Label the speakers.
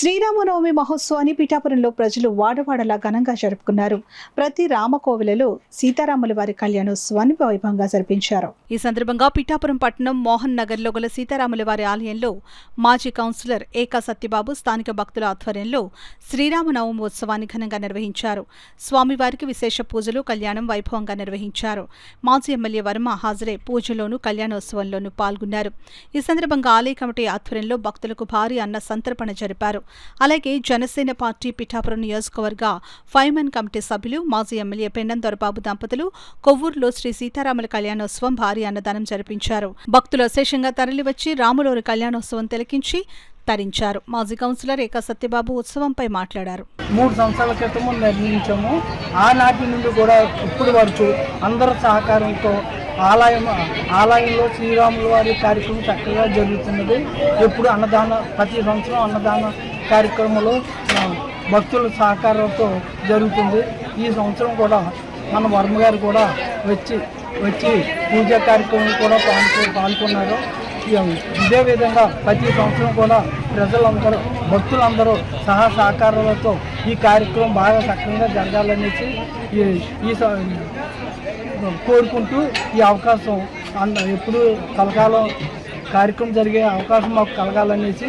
Speaker 1: శ్రీరామనవమి మహోత్సవాన్ని పిఠాపురంలో ప్రజలు వాడవాడలా ఘనంగా జరుపుకున్నారు. ప్రతి రామకోవిలలో సీతారాముల వారి కళ్యాణోత్సవాన్ని వైభవంగా జరిపించారు. ఈ సందర్భంగా పిఠాపురం పట్టణం మోహన్ నగర్లో గల సీతారాముల వారి ఆలయంలో మాజీ కౌన్సిలర్ ఏకా సత్యబాబు స్థానిక భక్తుల ఆధ్వర్యంలో శ్రీరామనవమి ఉత్సవాన్ని ఘనంగా నిర్వహించారు. స్వామివారికి విశేష పూజలు, కళ్యాణం వైభవంగా నిర్వహించారు. మాజీ ఎమ్మెల్యే వర్మ హాజరై పూజలోను కళ్యాణోత్సవంలోనూ పాల్గొన్నారు. ఈ సందర్భంగా ఆలయ కమిటీ ఆధ్వర్యంలో భక్తులకు భారీ అన్న సంతర్పణ జరిపారు. అలాగే జనసేన పార్టీ పిఠాపురం నియోజకవర్గ ఫైర్మెన్ కమిటీ సభ్యులు, మాజీ ఎమ్మెల్యే పెండం దొరబాబు దంపతులు కొవ్వూరులో శ్రీ సీతారాముల కళ్యాణోత్సవం భారీ అన్నదానం జరిపించారు. భక్తులు అశేషంగా తరలివచ్చి రాములవారి కళ్యాణోత్సవం తిలకించి తరించారు. మాజీ కౌన్సిలర్ ఏకా సత్యబాబు ఉత్సవంపై మాట్లాడారు.
Speaker 2: 3 సంవత్సరాల క్రితం నిర్ణయించాము. ఆనాటి నుండి కూడా ఇప్పటి వరకు అందరి సహకారంతో ఆలయంలో శ్రీరాముల వారి కార్యక్రమం చక్కగా జరుగుతున్నది. ఎప్పుడు ప్రతి సంవత్సరం అన్నదాన కార్యక్రమంలో భక్తుల సహకారంతో జరుగుతుంది. ఈ సంవత్సరం కూడా మన వర్మ గారు కూడా వచ్చి పూజా కార్యక్రమం కూడా పాల్గొన్నారు. ఇదే విధంగా ప్రతి సంవత్సరం కూడా ప్రజలందరూ, భక్తులందరూ సహకారాలతో ఈ కార్యక్రమం బాగా చక్కగా జరగాలనేసి కోరుకుంటూ ఈ అవకాశం ఎప్పుడు కలకాలం కార్యక్రమం జరిగే అవకాశం మాకు కలగాలనేసి